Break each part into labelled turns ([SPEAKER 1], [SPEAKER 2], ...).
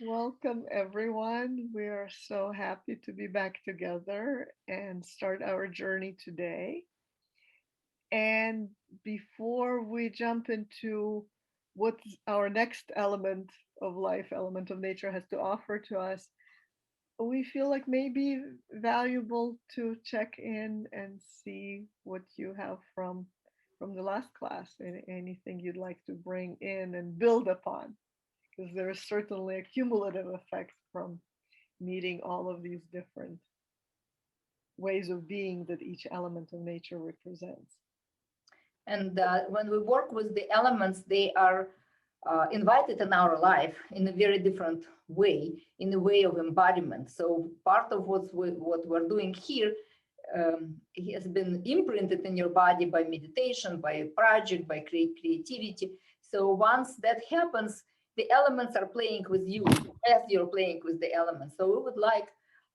[SPEAKER 1] Welcome, everyone. We are so happy to be back together and start our journey today. And before we jump into what our next element of life, element of nature, has to offer to us, we feel like maybe valuable to check in and see what you have from the last class and anything you'd like to bring in and build upon, because there is certainly a cumulative effect from meeting all of these different ways of being that each element of nature represents.
[SPEAKER 2] And when we work with the elements, they are invited in our life in a very different way, in a way of embodiment. So part of what we're doing here has been imprinted in your body by meditation, by a project, by creativity. So once that happens, the elements are playing with you as you're playing with the elements. So we would like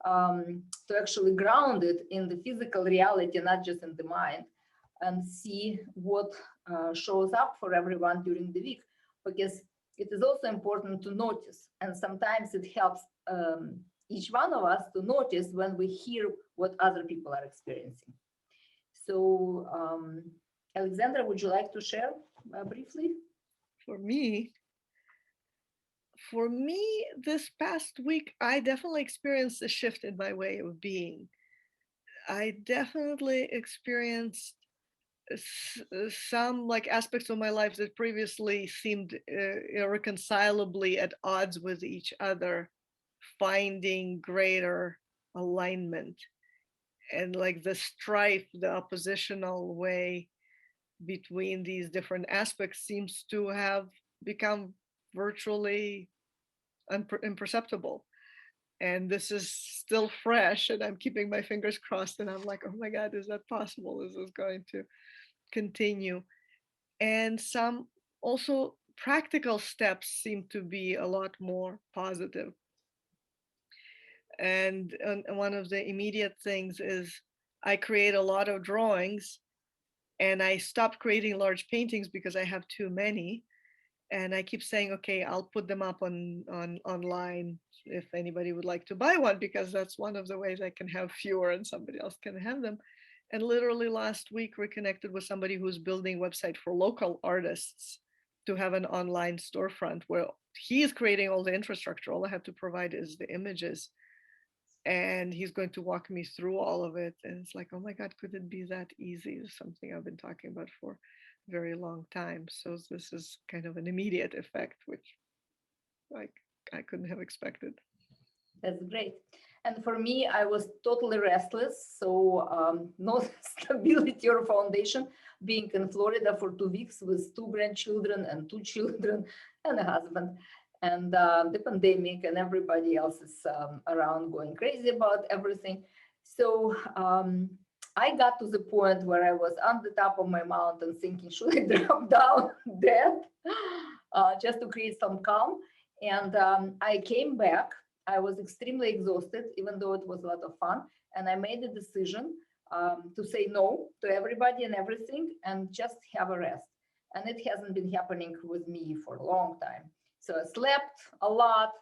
[SPEAKER 2] to actually ground it in the physical reality, not just in the mind, and see what shows up for everyone during the week, because it is also important to notice, and sometimes it helps each one of us to notice when we hear what other people are experiencing. So Alexandra, would you like to share briefly?
[SPEAKER 1] For me, for me, this past week, I definitely experienced a shift in my way of being. I definitely experienced some like aspects of my life that previously seemed irreconcilably at odds with each other, finding greater alignment, and like the strife, the oppositional way between these different aspects seems to have become virtually imperceptible. And this is still fresh, and I'm keeping my fingers crossed. And I'm like, oh my God, is that possible? Is this going to continue? And some also practical steps seem to be a lot more positive. And one of the immediate things is I create a lot of drawings, and I stopped creating large paintings because I have too many. And I keep saying, okay, I'll put them up on online if anybody would like to buy one, because that's one of the ways I can have fewer and somebody else can have them. And literally last week, we connected with somebody who's building a website for local artists to have an online storefront where he is creating all the infrastructure. All I have to provide is the images, and he's going to walk me through all of it. And it's like, oh my God, could it be that easy? It's something I've been talking about for a very long time. So this is kind of an immediate effect, which like I couldn't have expected.
[SPEAKER 2] That's great. And for me, I was totally restless. So no stability or foundation, being in Florida for 2 weeks with two grandchildren and two children and a husband. And the pandemic and everybody else is around going crazy about everything. So I got to the point where I was on the top of my mountain thinking, should I drop down dead just to create some calm? And I came back. I was extremely exhausted, even though it was a lot of fun. And I made a decision to say no to everybody and everything and just have a rest. And it hasn't been happening with me for a long time. So I slept a lot.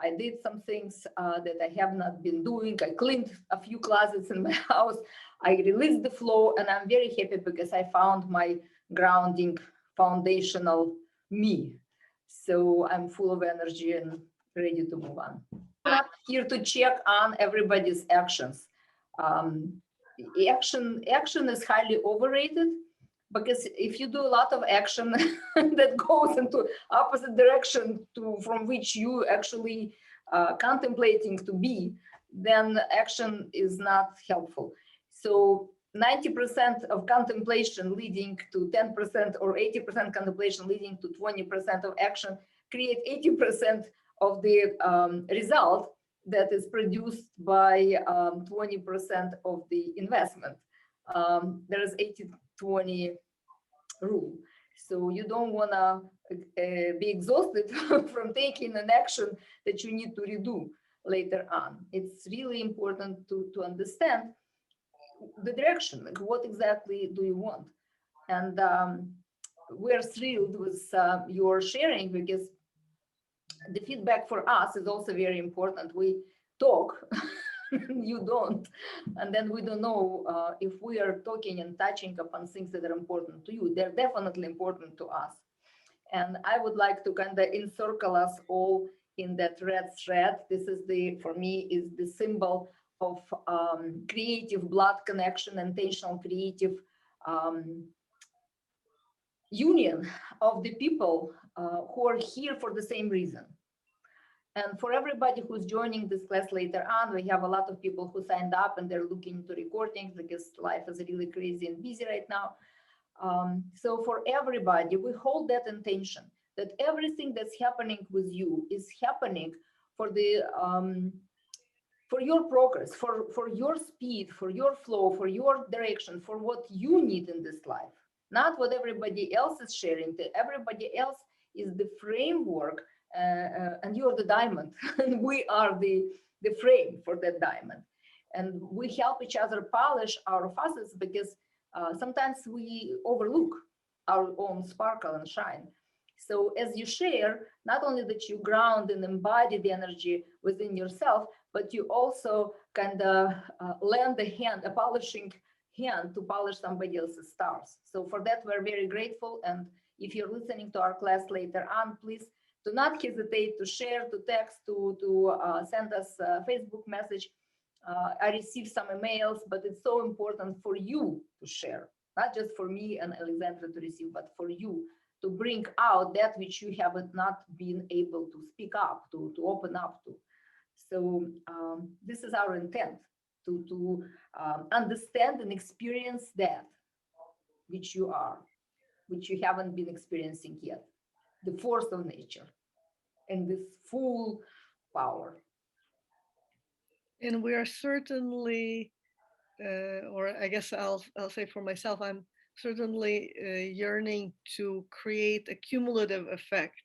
[SPEAKER 2] I did some things that I have not been doing. I cleaned a few closets in my house. I released the flow, and I'm very happy because I found my grounding foundational me. So I'm full of energy and ready to move on. Not here to check on everybody's actions. Um, action is highly overrated, because if you do a lot of action that goes into opposite direction to from which you actually contemplating to be, then action is not helpful. So 90% of contemplation leading to 10% or 80% contemplation leading to 20% of action create 80% of the result that is produced by 20% of the investment. There is 80-20 rule. So you don't want to be exhausted from taking an action that you need to redo later on. It's really important to understand the direction, like what exactly do you want? And we're thrilled with your sharing, because the feedback for us is also very important. We talk, you don't, and then we don't know if we are talking and touching upon things that are important to you. They're definitely important to us. And I would like to kind of encircle us all in that red thread. This is for me, is the symbol of creative blood connection, intentional creative union of the people who are here for the same reason. And for everybody who's joining this class later on, we have a lot of people who signed up and they're looking into recordings because life is really crazy and busy right now. So for everybody, we hold that intention that everything that's happening with you is happening for the for your progress, for your speed, for your flow, for your direction, for what you need in this life, not what everybody else is sharing. Everybody else is the framework, and you're the diamond, and we are the frame for that diamond. And we help each other polish our facets because sometimes we overlook our own sparkle and shine. So as you share, not only that you ground and embody the energy within yourself, but you also kind of lend a hand, a polishing hand to polish somebody else's stars. So for that, we're very grateful. And if you're listening to our class later on, please do not hesitate to share, to text, to send us a Facebook message. I received some emails, but it's so important for you to share, not just for me and Alexandra to receive, but for you to bring out that which you have not been able to speak up, to open up to. So this is our intent, to understand and experience that which you are, which you haven't been experiencing yet, the force of nature and this full power.
[SPEAKER 1] And we are certainly, or I guess I'll say for myself, I'm certainly yearning to create a cumulative effect.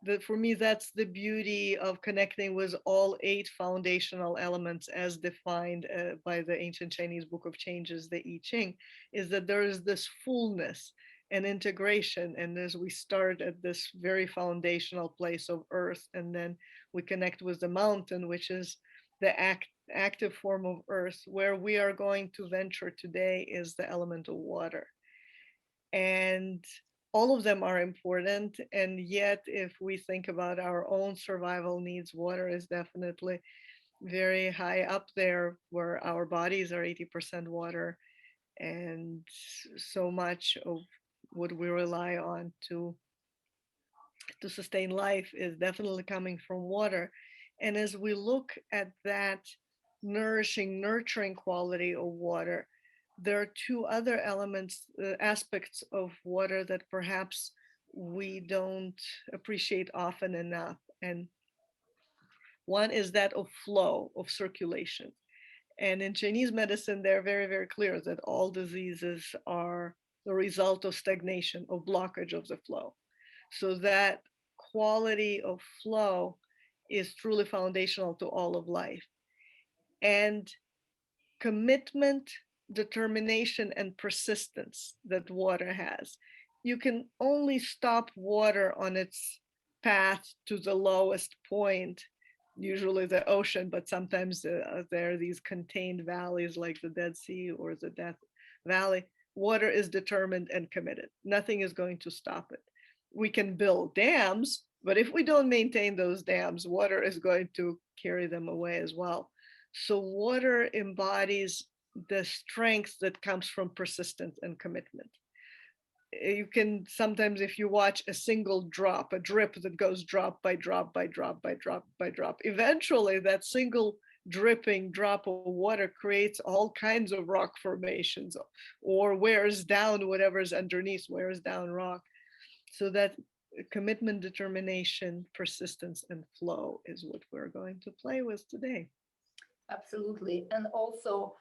[SPEAKER 1] That for me, that's the beauty of connecting with all 8 foundational elements as defined by the ancient Chinese Book of Changes, the I Ching, is that there is this fullness and integration. And as we start at this very foundational place of earth, and then we connect with the mountain, which is the active form of earth, where we are going to venture today is the element of water. And all of them are important. And yet, if we think about our own survival needs, water is definitely very high up there, where our bodies are 80% water. And so much of what we rely on to sustain life is definitely coming from water. And as we look at that nourishing, nurturing quality of water, there are 2 other elements, aspects of water that perhaps we don't appreciate often enough. And one is that of flow, of circulation. And in Chinese medicine, they're very, very clear that all diseases are the result of stagnation, of blockage of the flow. So that quality of flow is truly foundational to all of life. And commitment, determination, and persistence that water has. You can only stop water on its path to the lowest point, usually the ocean, but sometimes there are these contained valleys like the Dead Sea or the Death Valley. Water is determined and committed. Nothing is going to stop it. We can build dams, but if we don't maintain those dams, water is going to carry them away as well. So water embodies the strength that comes from persistence and commitment. You can sometimes, if you watch a single drop, a drip that goes drop by drop by drop by drop by drop, eventually that single dripping drop of water creates all kinds of rock formations or wears down whatever's underneath, wears down rock. So that commitment, determination, persistence, and flow is what we're going to play with today.
[SPEAKER 2] Absolutely. And also,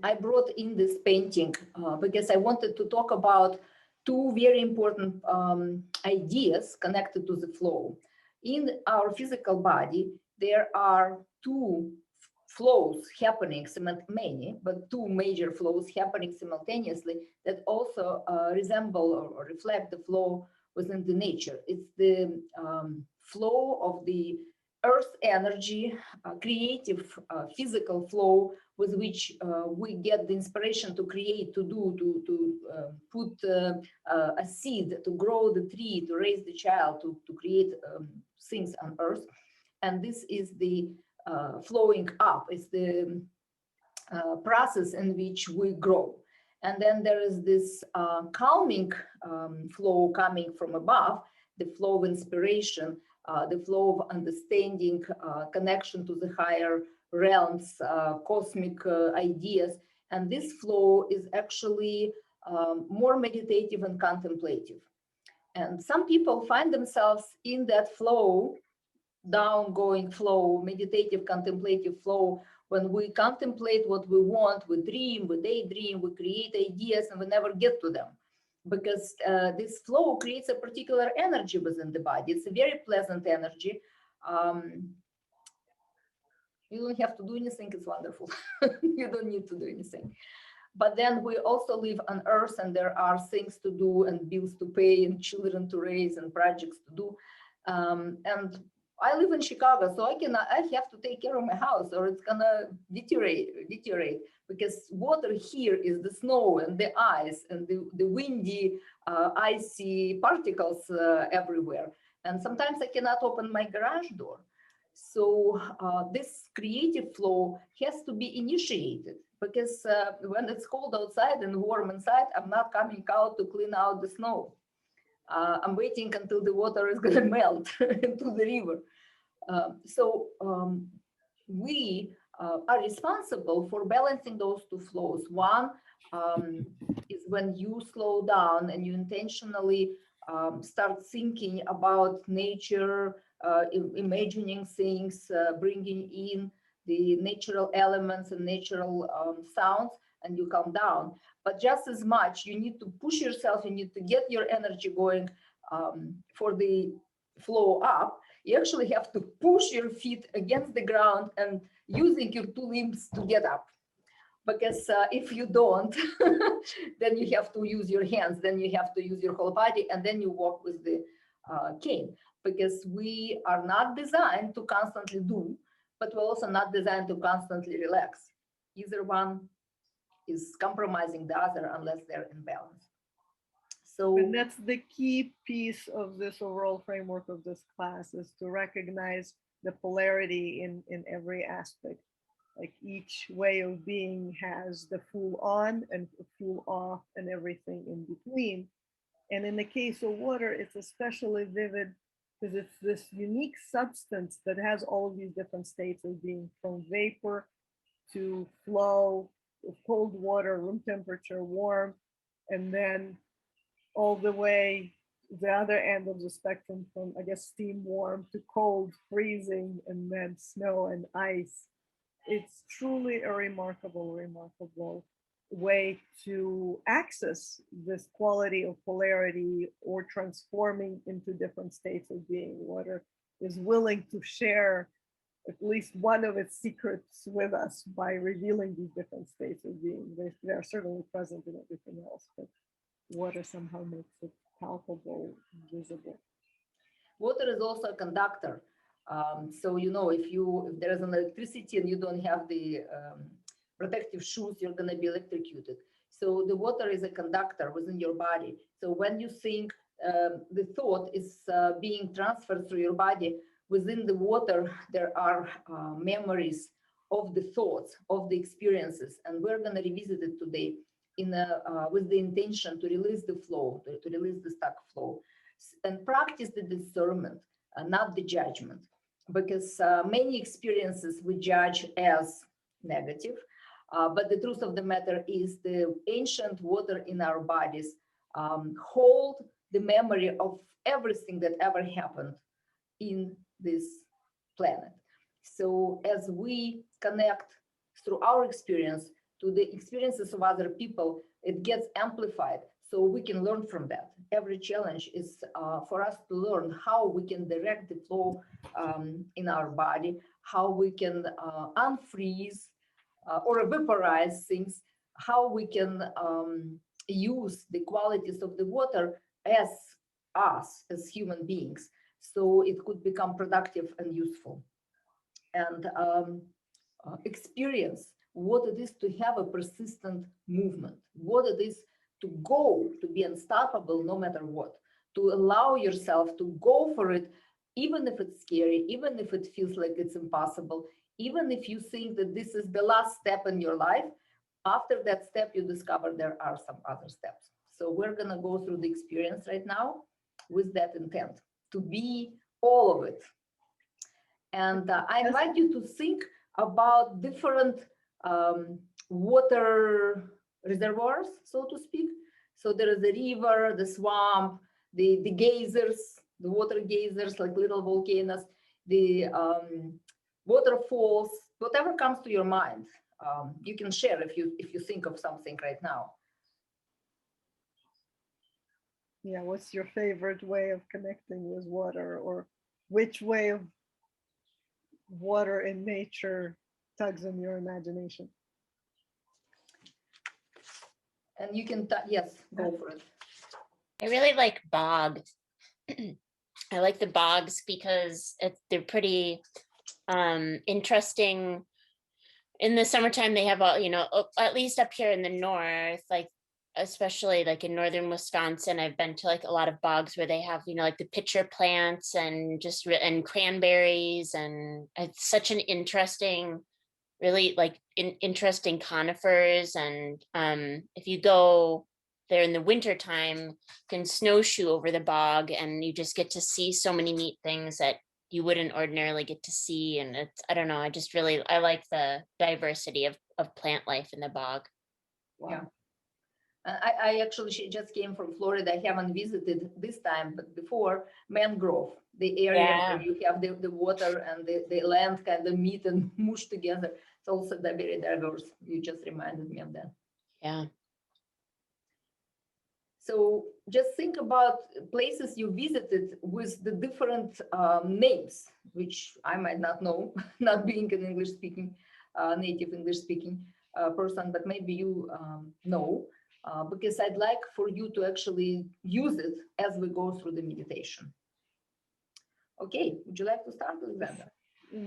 [SPEAKER 2] I brought in this painting because I wanted to talk about 2 very important ideas connected to the flow. In our physical body, there are 2 flows happening, many, but 2 major flows happening simultaneously that also resemble or reflect the flow within the nature. It's the flow of the earth energy, creative physical flow with which we get the inspiration to create, to put a seed, to grow the tree, to raise the child, to create things on earth. And this is the flowing up, it's the process in which we grow. And then there is this calming flow coming from above, the flow of inspiration, the flow of understanding, connection to the higher realms, cosmic ideas. And this flow is actually more meditative and contemplative. And some people find themselves in that flow, down-going flow, meditative, contemplative flow. When we contemplate what we want, we dream, we daydream, we create ideas, and we never get to them. Because this flow creates a particular energy within the body. It's a very pleasant energy. You don't have to do anything, it's wonderful. You don't need to do anything. But then we also live on earth, and there are things to do and bills to pay and children to raise and projects to do. And I live in Chicago, so I have to take care of my house, or it's gonna deteriorate, because water here is the snow and the ice and the windy, icy particles everywhere. And sometimes I cannot open my garage door. So this creative flow has to be initiated, because when it's cold outside and warm inside, I'm not coming out to clean out the snow. I'm waiting until the water is going to melt into the river. We are responsible for balancing those two flows. One is when you slow down and you intentionally start thinking about nature, imagining things, bringing in the natural elements and natural sounds, and you calm down. But just as much, you need to push yourself, you need to get your energy going for the flow up. You actually have to push your feet against the ground and using your two limbs to get up. Because if you don't, then you have to use your hands, then you have to use your whole body, and then you walk with the cane. Because we are not designed to constantly do, but we're also not designed to constantly relax. Either one is compromising the other unless they're in balance. So,
[SPEAKER 1] and that's the key piece of this overall framework of this class, is to recognize the polarity in every aspect. Like each way of being has the full on and full off and everything in between. And in the case of water, it's especially vivid because it's this unique substance that has all of these different states of being, from vapor to flow, cold water, room temperature, warm, and then all the way the other end of the spectrum, from, I guess, steam warm to cold, freezing, and then snow and ice. It's truly a remarkable way to access this quality of polarity or transforming into different states of being. Water is willing to share at least one of its secrets with us by revealing these different states of being. They are certainly present in everything else, but water somehow makes it palpable, visible.
[SPEAKER 2] Water is also a conductor. So, you know, if there is an electricity and you don't have the protective shoes, you're going to be electrocuted. So the water is a conductor within your body. So when you think, the thought is being transferred through your body. Within the water, there are memories of the thoughts, of the experiences, and we're going to revisit it today with the intention to release the flow, to release the stuck flow, and practice the discernment, not the judgment, because many experiences we judge as negative, but the truth of the matter is the ancient water in our bodies hold the memory of everything that ever happened in this planet. So as we connect through our experience to the experiences of other people, it gets amplified, so we can learn from that. Every challenge is for us to learn how we can direct the flow in our body, how we can unfreeze or vaporize things, how we can use the qualities of the water as us, as human beings. so it could become productive and useful. And experience what it is to have a persistent movement, what it is to go, to be unstoppable no matter what, to allow yourself to go for it, even if it's scary, even if it feels like it's impossible, even if you think that this is the last step in your life. After that step, you discover there are some other steps. So we're going to go through the experience right now with that intent to be all of it. And I invite you to think about different water reservoirs, so to speak. So there is the river, the swamp, the geysers, the water geysers, like little volcanoes, the waterfalls, whatever comes to your mind. You can share if you think of something right now.
[SPEAKER 1] Yeah, what's your favorite way of connecting with water, or which way of water in nature tugs on your imagination?
[SPEAKER 2] And you can, yes, go for it.
[SPEAKER 3] I really like bogs. I like the bogs because they're pretty interesting. In the summertime, they have all, at least up here in the north, like especially like in northern Wisconsin, I've been to like a lot of bogs where they have, like the pitcher plants and and cranberries, and it's such an interesting, really like interesting conifers. And if you go there in the winter time, you can snowshoe over the bog, and you just get to see so many neat things that you wouldn't ordinarily get to see. And it's, I don't know, I like the diversity of plant life in the bog.
[SPEAKER 1] Wow.
[SPEAKER 2] Yeah. I actually just came from Florida. I haven't visited this time, but before, mangrove, the area where you have the water and the land kind of meet and mush together. It's also very diverse. You just reminded me of that.
[SPEAKER 3] Yeah.
[SPEAKER 2] So just think about places you visited with the different names, which I might not know, not being an English speaking, native English speaking person, but maybe you know. Because I'd like for you to actually use it as we go through the meditation. Okay, would you like to start, Alexandra?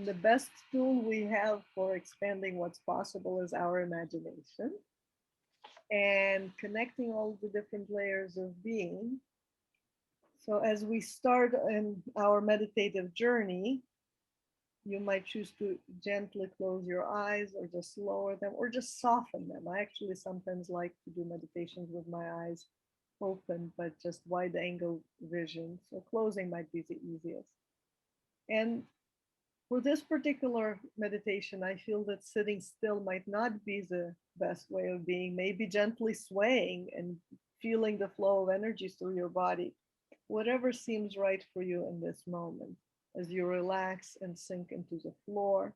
[SPEAKER 1] The best tool we have for expanding what's possible is our imagination and connecting all the different layers of being. So as we start in our meditative journey, you might choose to gently close your eyes or just lower them or just soften them. I actually sometimes like to do meditations with my eyes open, but just wide angle vision. So closing might be the easiest. And for this particular meditation, I feel that sitting still might not be the best way of being. Maybe gently swaying and feeling the flow of energies through your body, whatever seems right for you in this moment, as you relax and sink into the floor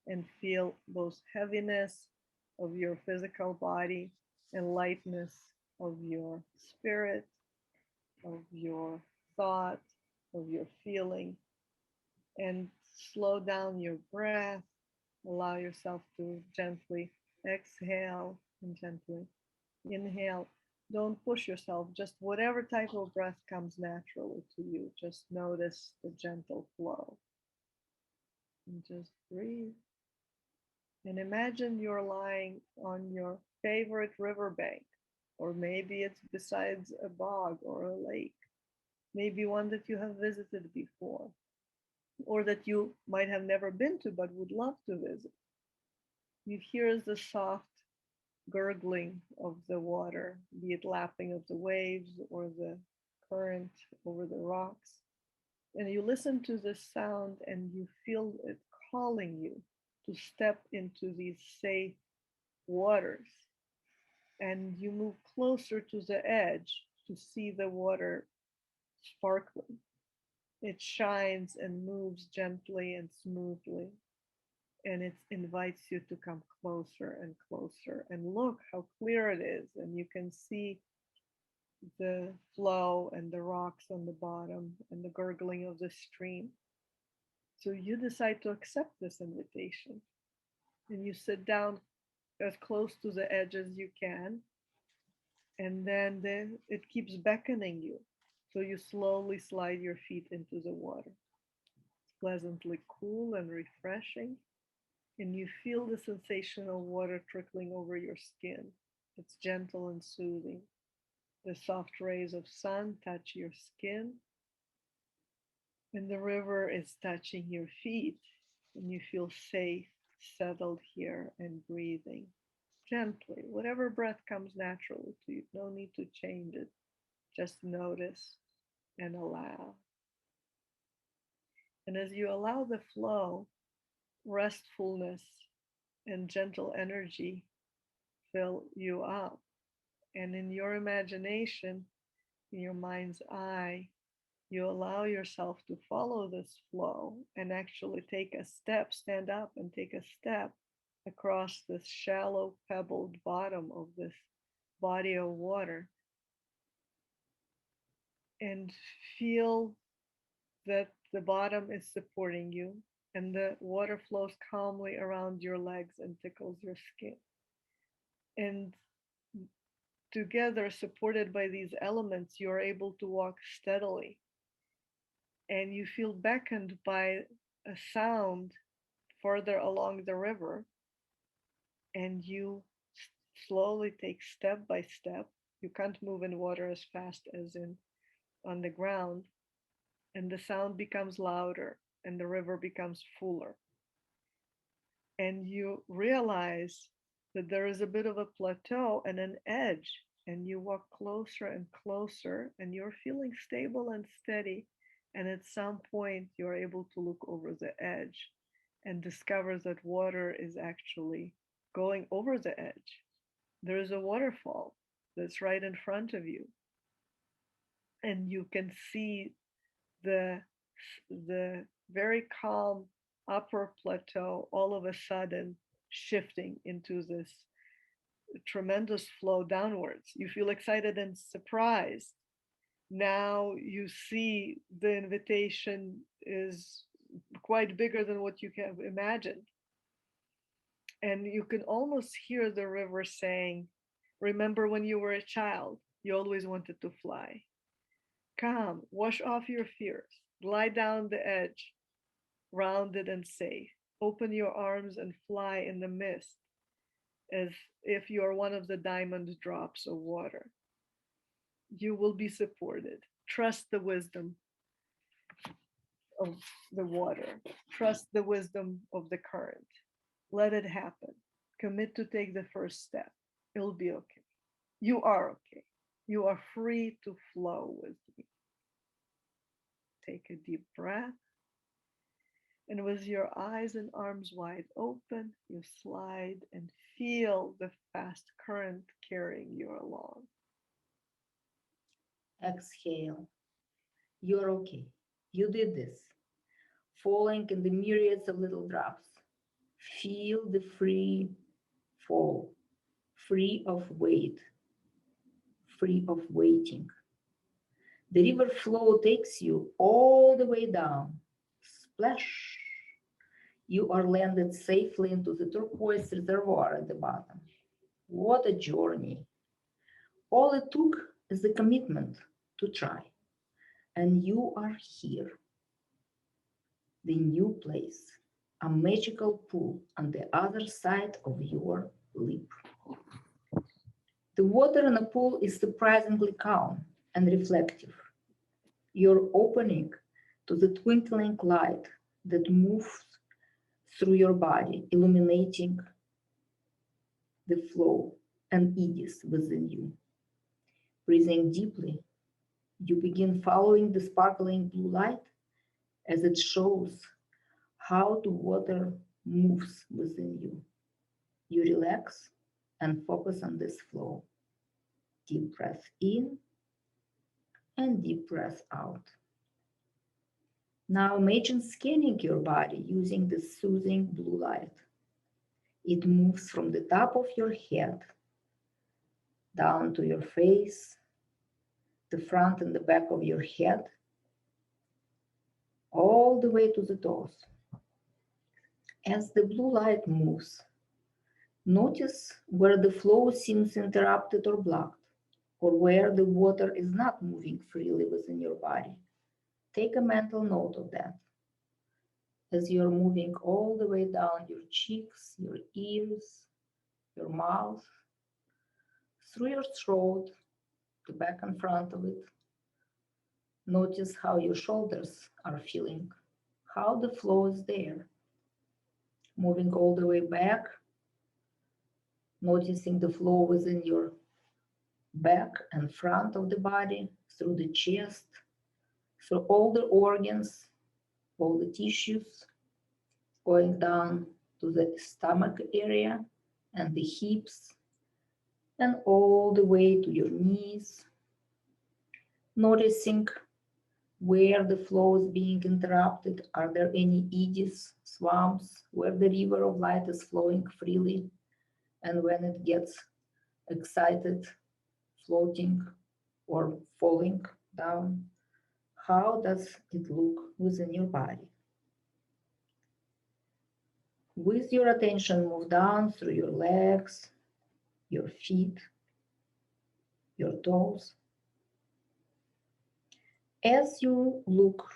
[SPEAKER 1] and feel both heaviness of your physical body and lightness of your spirit, of your thought, of your feeling. And slow down your breath. Allow yourself to gently exhale and gently inhale. Don't push yourself, just whatever type of breath comes naturally to you. Just notice the gentle flow. And just breathe. And imagine you're lying on your favorite riverbank, or maybe it's besides a bog or a lake, maybe one that you have visited before, or that you might have never been to but would love to visit. You hear the soft gurgling of the water, be it lapping of the waves or the current over the rocks. And you listen to this sound and you feel it calling you to step into these safe waters. And you move closer to the edge to see the water sparkling. It shines and moves gently and smoothly. And it invites you to come closer and closer. And look how clear it is. And you can see the flow and the rocks on the bottom and the gurgling of the stream. So you decide to accept this invitation. And you sit down as close to the edge as you can. And then it keeps beckoning you So you slowly slide your feet into the water. It's pleasantly cool and refreshing. And you feel the sensation of water trickling over your skin. It's gentle and soothing. The soft rays of sun touch your skin, and the river is touching your feet, and you feel safe, settled here, and breathing gently. Whatever breath comes naturally to you, no need to change it. Just notice and allow. And as you allow the flow, restfulness and gentle energy fill you up. And in your imagination, in your mind's eye, you allow yourself to follow this flow and actually take a step, stand up and take a step across this shallow pebbled bottom of this body of water, and feel that the bottom is supporting you and the water flows calmly around your legs and tickles your skin. And together, supported by these elements, you're able to walk steadily, and you feel beckoned by a sound further along the river, and you slowly take step by step. You can't move in water as fast as in on the ground, and the sound becomes louder and the river becomes fuller. And you realize that there is a bit of a plateau and an edge, and you walk closer and closer, and you're feeling stable and steady. And at some point, you're able to look over the edge and discover that water is actually going over the edge. There is a waterfall that's right in front of you, and you can see the very calm upper plateau all of a sudden shifting into this tremendous flow downwards. You feel excited and surprised. Now you see the invitation is quite bigger than what you have imagined. And you can almost hear the river saying, remember when you were a child, you always wanted to fly. Come, wash off your fears, glide down the edge, rounded and safe. Open your arms and fly in the mist as if you are one of the diamond drops of water. You will be supported. Trust the wisdom of the water. Trust the wisdom of the current. Let it happen. Commit to take the first step. It'll be okay. You are okay. You are free to flow with me. Take a deep breath. And with your eyes and arms wide open, you slide and feel the fast current carrying you along.
[SPEAKER 2] Exhale. You're okay. You did this. Falling in the myriads of little drops. Feel the free fall, free of weight, free of waiting. The river flow takes you all the way down. Splash. You are landed safely into the turquoise reservoir at the bottom. What a journey. All it took is the commitment to try. And you are here. The new place, a magical pool on the other side of your leap. The water in the pool is surprisingly calm and reflective. You're opening to the twinkling light that moves through your body, illuminating the flow and eddies within you. Breathing deeply, you begin following the sparkling blue light as it shows how the water moves within you. You relax and focus on this flow. Deep breath in and deep breath out. Now imagine scanning your body using the soothing blue light. It moves from the top of your head down to your face, the front and the back of your head, all the way to the toes. As the blue light moves, notice where the flow seems interrupted or blocked, or where the water is not moving freely within your body. Take a mental note of that as you're moving all the way down your cheeks, your ears, your mouth, through your throat, the back and front of it. Notice how your shoulders are feeling, how the flow is there. Moving all the way back, noticing the flow within your back and front of the body, through the chest, through all the organs, all the tissues, going down to the stomach area and the hips, and all the way to your knees, noticing where the flow is being interrupted. Are there any eddies, swamps, where the river of light is flowing freely, and when it gets excited, floating or falling down, how does it look within your body? With your attention, move down through your legs, your feet, your toes. As you look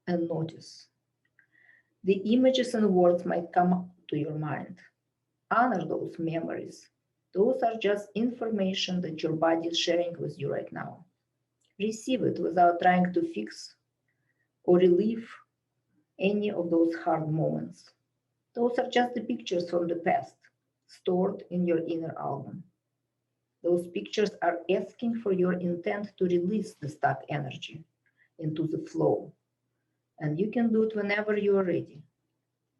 [SPEAKER 2] and notice, the images and words might come to your mind. Honor those memories. Those are just information that your body is sharing with you right now. Receive it without trying to fix or relieve any of those hard moments. Those are just the pictures from the past, stored in your inner album. Those pictures are asking for your intent to release the stuck energy into the flow. And you can do it whenever you are ready.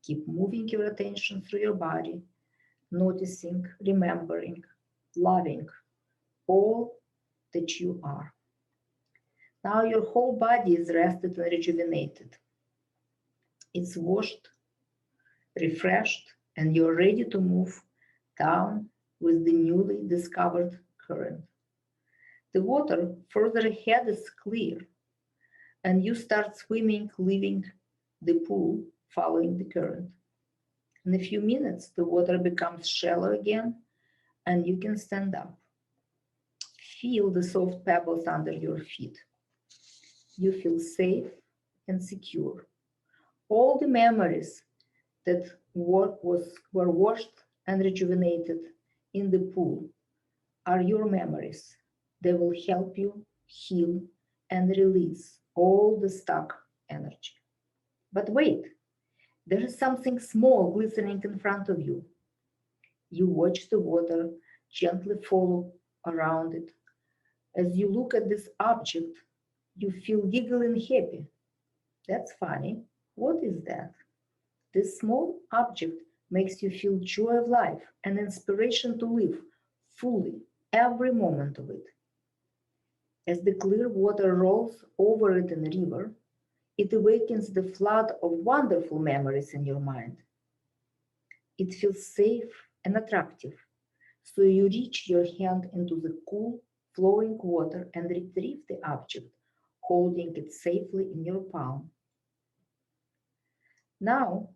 [SPEAKER 2] Keep moving your attention through your body, noticing, remembering, loving all that you are. Now your whole body is rested and rejuvenated. It's washed, refreshed, and you're ready to move down with the newly discovered current. The water further ahead is clear, and you start swimming, leaving the pool, following the current. In a few minutes, the water becomes shallow again, and you can stand up. Feel the soft pebbles under your feet. You feel safe and secure. All the memories that were washed and rejuvenated in the pool are your memories. They will help you heal and release all the stuck energy. But wait, there is something small glistening in front of you. You watch the water gently follow around it. As you look at this object, you feel giggling happy. That's funny. What is that? This small object makes you feel joy of life and inspiration to live fully every moment of it. As the clear water rolls over it in a river, it awakens the flood of wonderful memories in your mind. It feels safe and attractive, so you reach your hand into the cool, flowing water and retrieve the object, holding it safely in your palm. Now,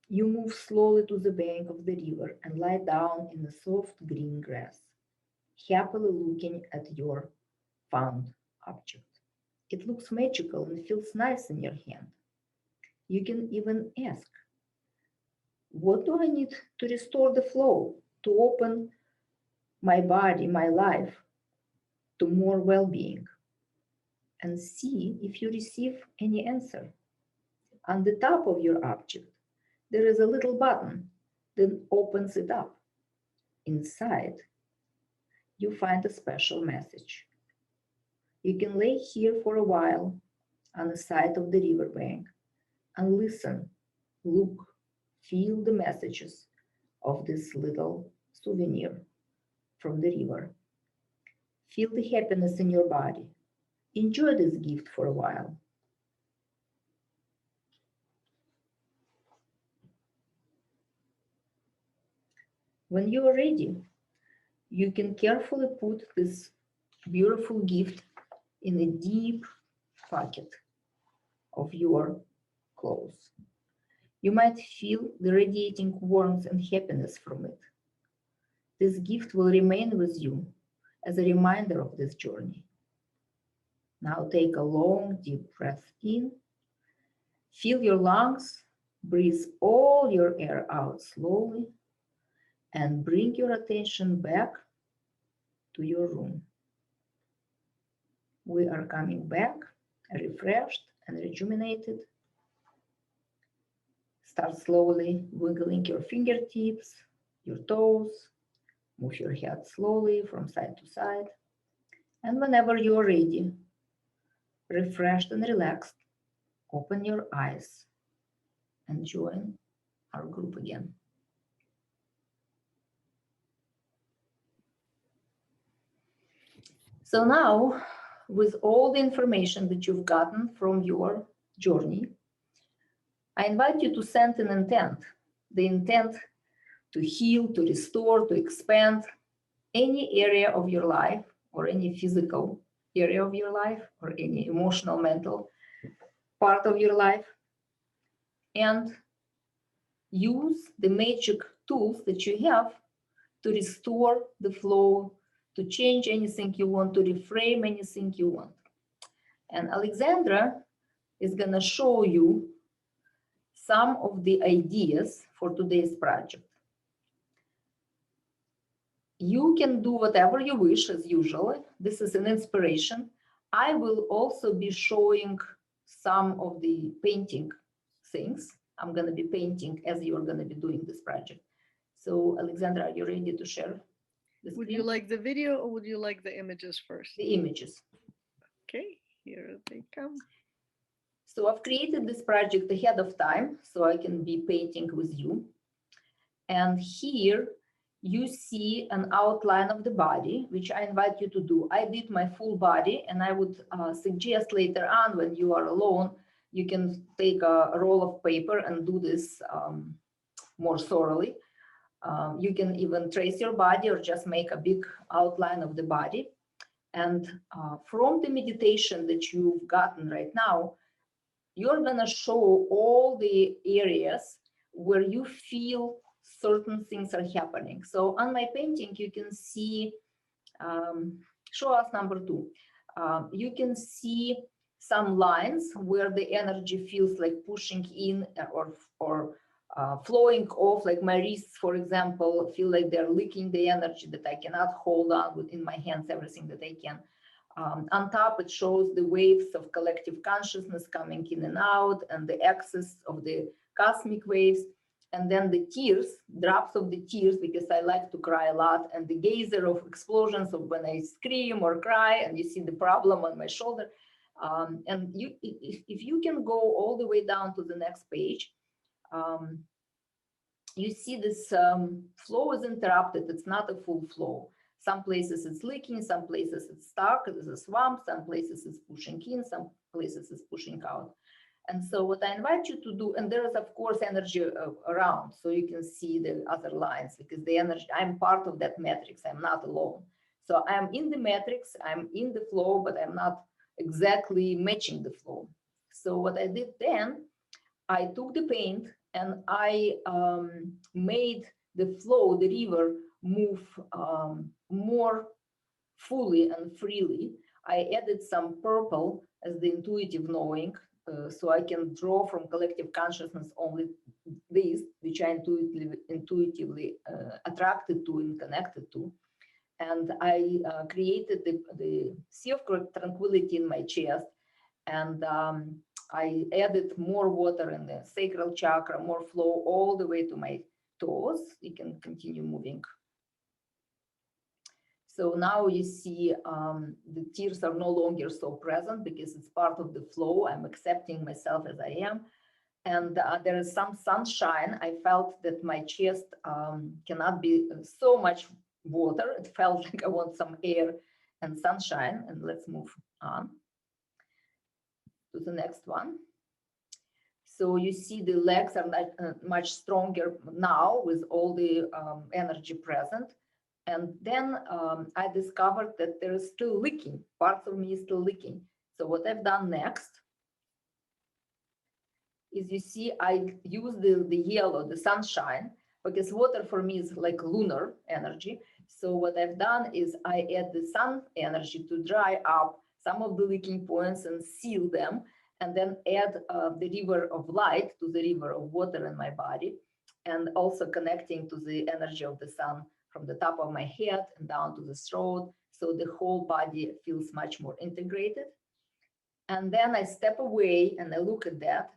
[SPEAKER 2] you move slowly to the bank of the river and lie down in the soft green grass, happily looking at your found object. It looks magical and feels nice in your hand. You can even ask, what do I need to restore the flow, to open my body, my life, to more well-being? And see if you receive any answer. On the top of your object, there is a little button that opens it up. Inside, you find a special message. You can lay here for a while on the side of the riverbank and listen, look, feel the messages of this little souvenir from the river. Feel the happiness in your body. Enjoy this gift for a while. When you are ready, you can carefully put this beautiful gift in a deep pocket of your clothes. You might feel the radiating warmth and happiness from it. This gift will remain with you as a reminder of this journey. Now take a long, deep breath in. Fill your lungs, breathe all your air out slowly, and bring your attention back to your room. We are coming back, refreshed and rejuvenated. Start slowly wiggling your fingertips, your toes, move your head slowly from side to side. And whenever you're ready, refreshed and relaxed, open your eyes and join our group again. So now, with all the information that you've gotten from your journey, I invite you to send an intent, the intent to heal, to restore, to expand any area of your life or any physical area of your life or any emotional, mental part of your life, and use the magic tools that you have to restore the flow, to change anything you want, to reframe anything you want. And Alexandra is going to show you some of the ideas for today's project. You can do whatever you wish, as usual. This is an inspiration. I will also be showing some of the painting things. I'm going to be painting as you're going to be doing this project. So, Alexandra, are you ready to share the screen?
[SPEAKER 1] Would you like the video or would you like the images first?
[SPEAKER 2] The images?
[SPEAKER 1] Okay, here they come.
[SPEAKER 2] So I've created this project ahead of time so I can be painting with you. And here you see an outline of the body, which I invite you to do. I did my full body, and I would suggest later on when you are alone, you can take a roll of paper and do this more thoroughly. You can even trace your body or just make a big outline of the body. And from the meditation that you've gotten right now, you're going to show all the areas where you feel certain things are happening. So on my painting, you can see, show us number 2. You can see some lines where the energy feels like pushing in or flowing off, like my wrists, for example, feel like they're leaking the energy that I cannot hold on within my hands, everything that I can. On top, it shows the waves of collective consciousness coming in and out, and the axis of the cosmic waves, and then the tears, drops of the tears, because I like to cry a lot, and the geyser of explosions of when I scream or cry, and you see the problem on my shoulder. And if you can go all the way down to the next page, you see this flow is interrupted. It's not a full flow. Some places it's leaking, some places it's stuck, there's a swamp, some places it's pushing in, some places it's pushing out. And so what I invite you to do, and there is of course energy around, so you can see the other lines, because the energy, I'm part of that matrix, I'm not alone. So I'm in the matrix, I'm in the flow, but I'm not exactly matching the flow. So what I did then, I took the paint and I made the flow, the river, move more fully and freely. I added some purple as the intuitive knowing, so I can draw from collective consciousness only these, which I intuitively attracted to and connected to. And I created the sea of tranquility in my chest, and I added more water in the sacral chakra, more flow all the way to my toes. You can continue moving. So now you see the tears are no longer so present because it's part of the flow. I'm accepting myself as I am. And there is some sunshine. I felt that my chest cannot be so much water. It felt like I want some air and sunshine. And let's move on to the next one. So you see the legs are much stronger now with all the energy present. And then I discovered that there is still leaking. Parts of me is still leaking. So what I've done next is, you see, I use the yellow, the sunshine, because water for me is like lunar energy. So what I've done is I add the sun energy to dry up some of the leaking points and seal them, and then add the river of light to the river of water in my body, and also connecting to the energy of the sun from the top of my head and down to the throat, so the whole body feels much more integrated. And then I step away and I look at that,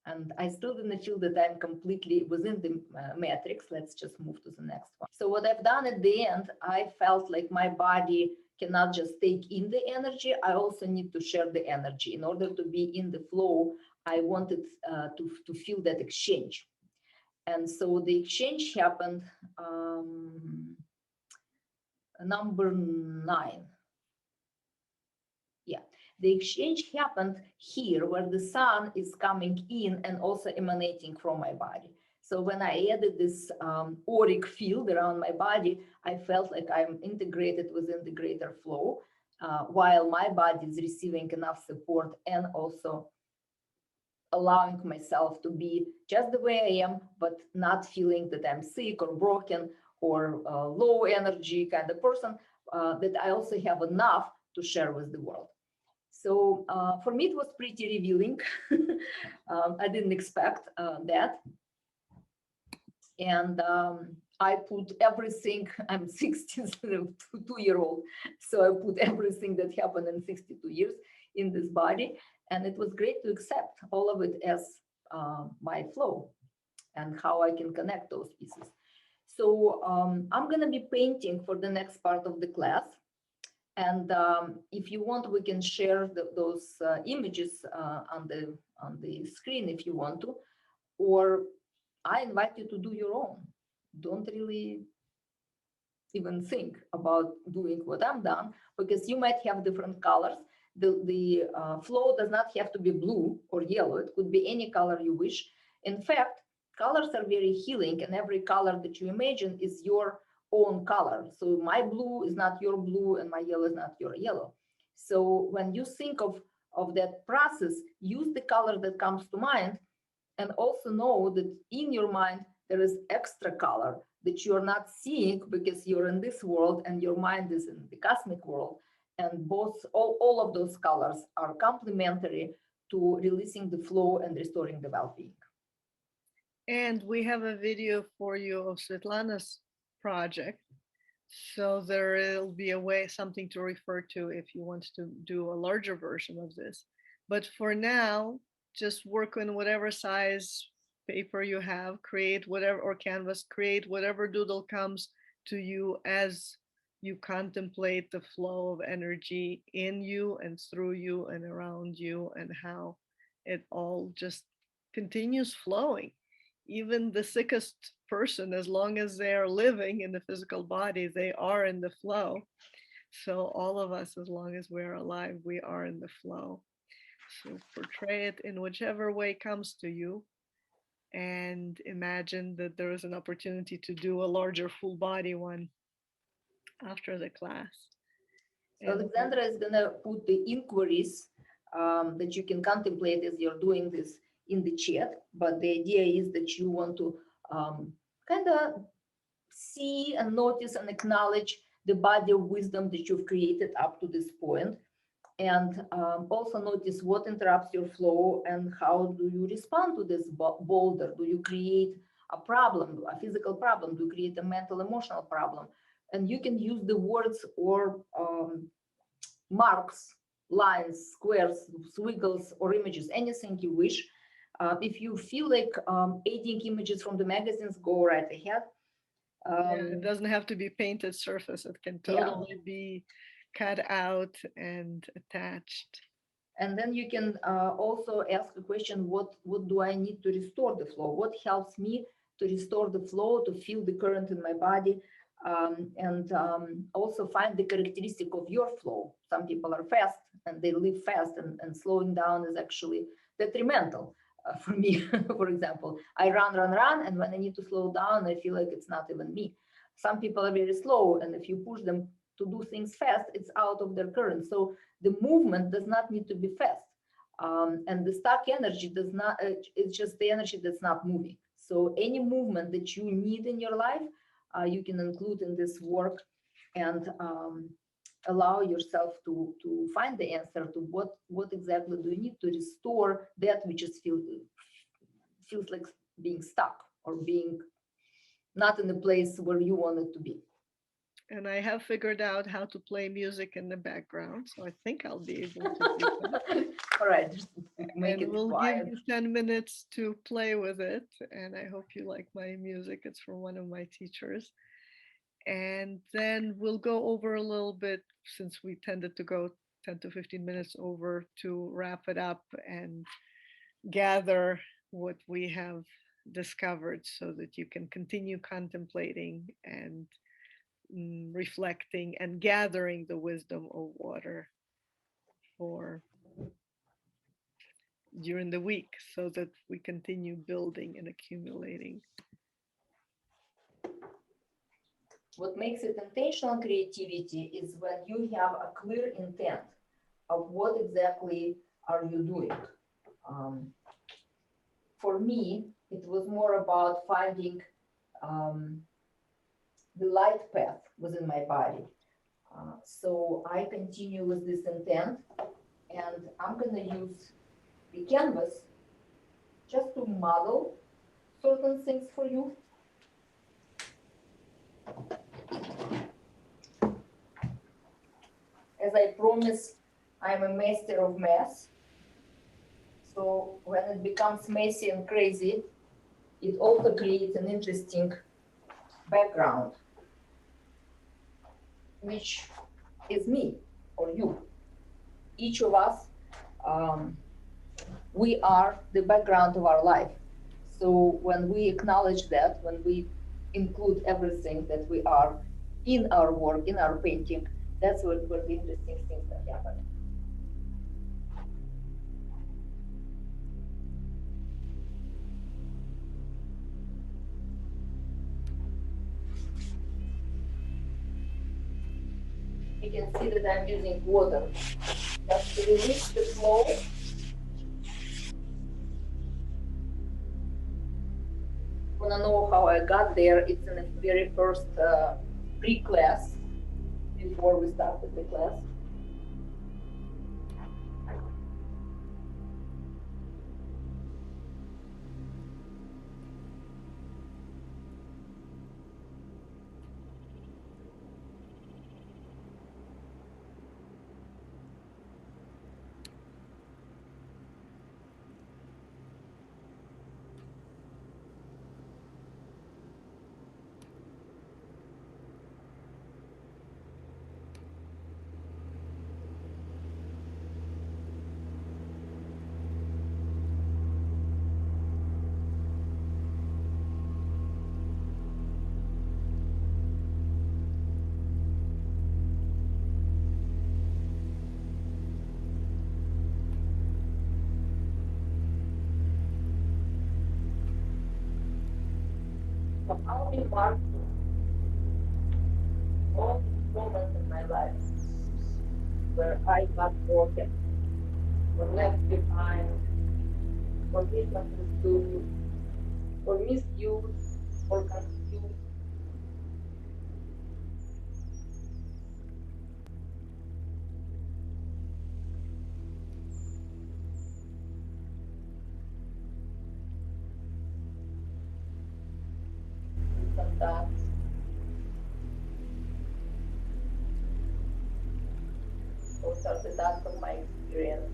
[SPEAKER 2] and I still didn't feel that I'm completely within the matrix. Let's just move to the next one. So what I've done at the end, I felt like my body cannot just take in the energy. I also need to share the energy. In order to be in the flow, I wanted to feel that exchange. And so the exchange happened, number 9. Yeah, the exchange happened here where the sun is coming in and also emanating from my body. So when I added this auric field around my body, I felt like I'm integrated within the greater flow, while my body is receiving enough support and also allowing myself to be just the way I am, but not feeling that I'm sick or broken or low energy kind of person, that I also have enough to share with the world. So for me, it was pretty revealing. I didn't expect that. And I put everything, I'm 62-year-old, so I put everything that happened in 62 years in this body. And it was great to accept all of it as my flow and how I can connect those pieces. So I'm going to be painting for the next part of the class. And if you want, we can share those images on the screen if you want to, or I invite you to do your own. Don't really even think about doing what I'm done, because you might have different colors. The flow does not have to be blue or yellow. It could be any color you wish. In fact, colors are very healing, and every color that you imagine is your own color. So my blue is not your blue, and my yellow is not your yellow. So when you think of that process, use the color that comes to mind, and also know that in your mind there is extra color that you're not seeing because you're in this world and your mind is in the cosmic world. And all of those colors are complementary to releasing the flow and restoring the well-being.
[SPEAKER 1] And we have a video for you of Svetlana's project. So there will be a way, something to refer to if you want to do a larger version of this. But for now, just work on whatever size paper you have, create whatever, or canvas, create whatever doodle comes to you as you contemplate the flow of energy in you and through you and around you, and how it all just continues flowing. Even the sickest person, as long as they are living in the physical body, they are in the flow. So all of us, as long as we're alive, we are in the flow. So portray it in whichever way comes to you, and imagine that there is an opportunity to do a larger full body one after the class.
[SPEAKER 2] So Alexandra is going to put the inquiries that you can contemplate as you're doing this in the chat, but the idea is that you want to kind of see and notice and acknowledge the body of wisdom that you've created up to this point, and also notice what interrupts your flow and how do you respond to this boulder. Do you create a problem, a physical problem? Do you create a mental, emotional problem? And you can use the words or marks, lines, squares, squiggles, or images, anything you wish. If you feel like adding images from the magazines, go right ahead.
[SPEAKER 1] It doesn't have to be painted surface. It can totally be cut out and attached.
[SPEAKER 2] And then you can also ask a question, what do I need to restore the flow? What helps me to restore the flow, to feel the current in my body? And also find the characteristic of your flow. Some people are fast and they live fast, and slowing down is actually detrimental. For me, for example, I run, and when I need to slow down, I feel like it's not even me. Some people are very slow, and if you push them to do things fast, it's out of their current. So the movement does not need to be fast. And the stuck energy does not, it's just the energy that's not moving. So any movement that you need in your life, you can include in this work and allow yourself to find the answer to what exactly do you need to restore that which is feels like being stuck or being not in the place where you want it to be.
[SPEAKER 1] And I have figured out how to play music in the background, so I think I'll be able to do that.
[SPEAKER 2] All right, just make
[SPEAKER 1] And
[SPEAKER 2] it
[SPEAKER 1] we'll
[SPEAKER 2] quiet.
[SPEAKER 1] give you 10 minutes to play with it. And I hope you like my music. It's from one of my teachers. And then we'll go over a little bit, since we tended to go 10 to 15 minutes over, to wrap it up and gather what we have discovered so that you can continue contemplating and reflecting and gathering the wisdom of water for during the week, so that we continue building and accumulating.
[SPEAKER 2] What makes it intentional creativity is when you have a clear intent of what exactly are you doing. For me, it was more about finding the light path within my body. So I continue with this intent, and I'm going to use the canvas just to model certain things for you. As I promised, I'm a master of mess. So when it becomes messy and crazy, it also creates an interesting background, which is me or you. Each of us, we are the background of our life. So when we acknowledge that, when we include everything that we are in our work, in our painting, that's where the interesting things can happen. You can see that I'm using water just to release the flow. Want to know how I got there? It's in the very first pre-class, before we started the class. So I'll be marking all these moments in my life where I got broken, or left behind, or misunderstood, or misused, or confused. Some dots. Those are the dots of my experience.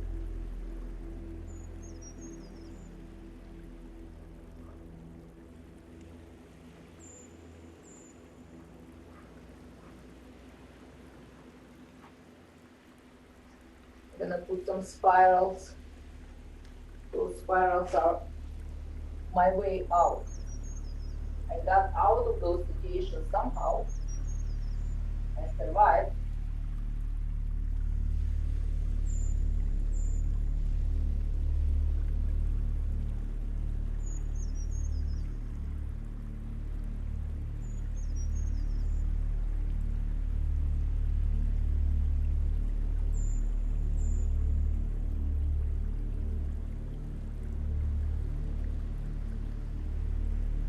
[SPEAKER 2] I'm gonna put some spirals. Those spirals are my way out. I got out of those situations somehow. I survived.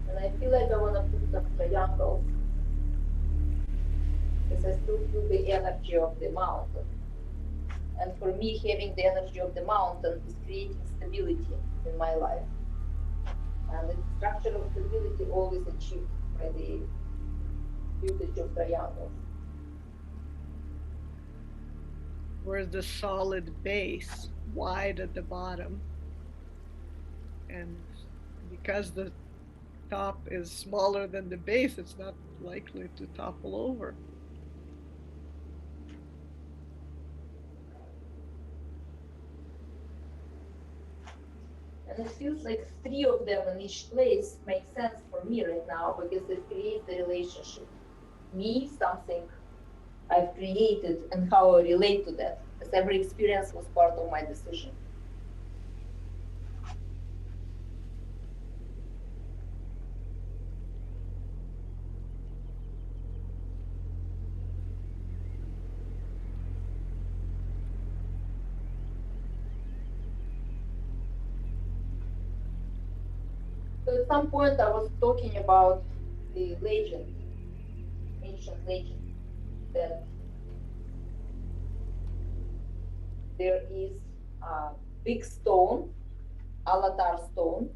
[SPEAKER 2] And I feel like I want to put some triangles I still feel the energy of the mountain. And for me, having the energy of the mountain is creating stability in my life. And the structure of stability always achieved by the usage of triangles.
[SPEAKER 1] Where's the solid base, wide at the bottom. And because the top is smaller than the base, it's not likely to topple over.
[SPEAKER 2] And it feels like 3 of them in each place makes sense for me right now because it creates the relationship. Me, something I've created, and how I relate to that. As every experience was part of my decision. So at some point I was talking about the legend, ancient legend, that there is a big stone, Alatar stone,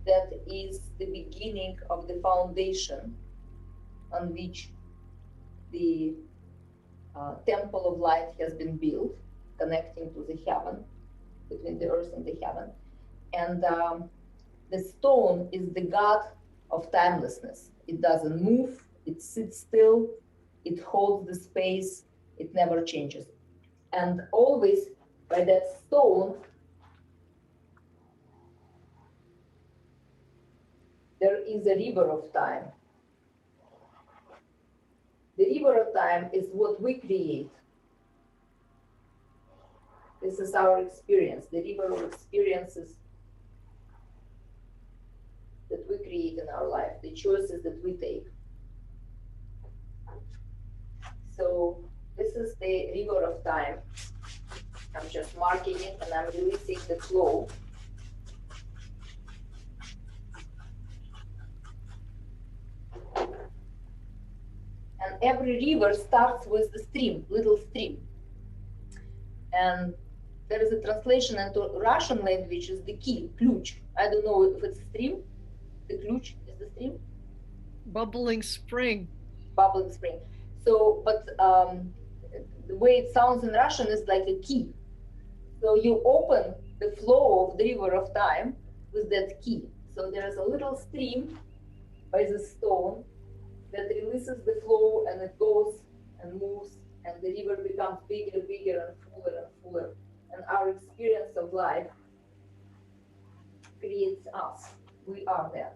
[SPEAKER 2] that is the beginning of the foundation on which the temple of light has been built, connecting to the heaven, between the earth and the heaven. And the stone is the god of timelessness. It doesn't move, it sits still, it holds the space, it never changes. And always by that stone, there is a river of time. The river of time is what we create. This is our experience, the river of experiences that we create in our life, the choices that we take. So this is the river of time. I'm just marking it and I'm releasing the flow. And every river starts with the stream, little stream. And there is a translation into Russian language is the key, ключ. I don't know if it's stream. The ключ is the stream.
[SPEAKER 1] Bubbling spring.
[SPEAKER 2] Bubbling spring. So, but the way it sounds in Russian is like a key. So you open the flow of the river of time with that key. So there is a little stream by the stone that releases the flow and it goes and moves and the river becomes bigger, bigger and fuller. And our experience of life creates us. We are that.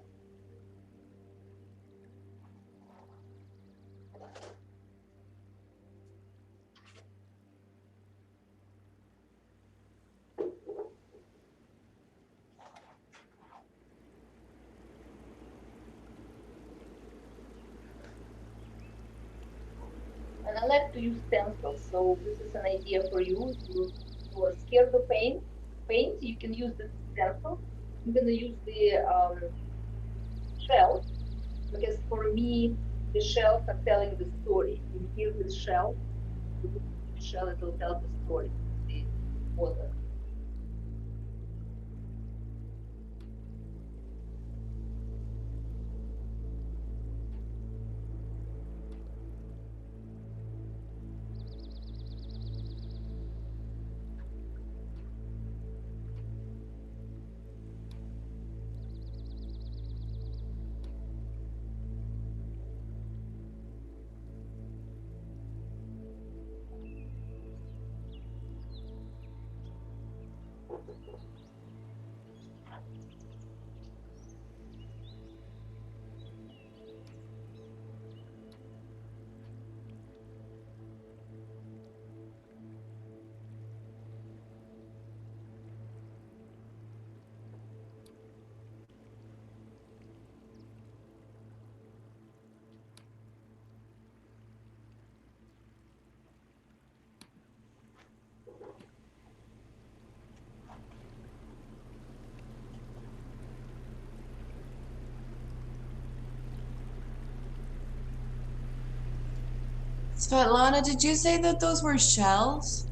[SPEAKER 2] And I like to use stencils. So this is an idea for you. If you are scared of paint, you can use the stencil. I'm going to use the shell because for me, the shells are telling the story. You hear the shell, the shell, it will tell the story, the water.
[SPEAKER 4] Svetlana, did you say that those were shells?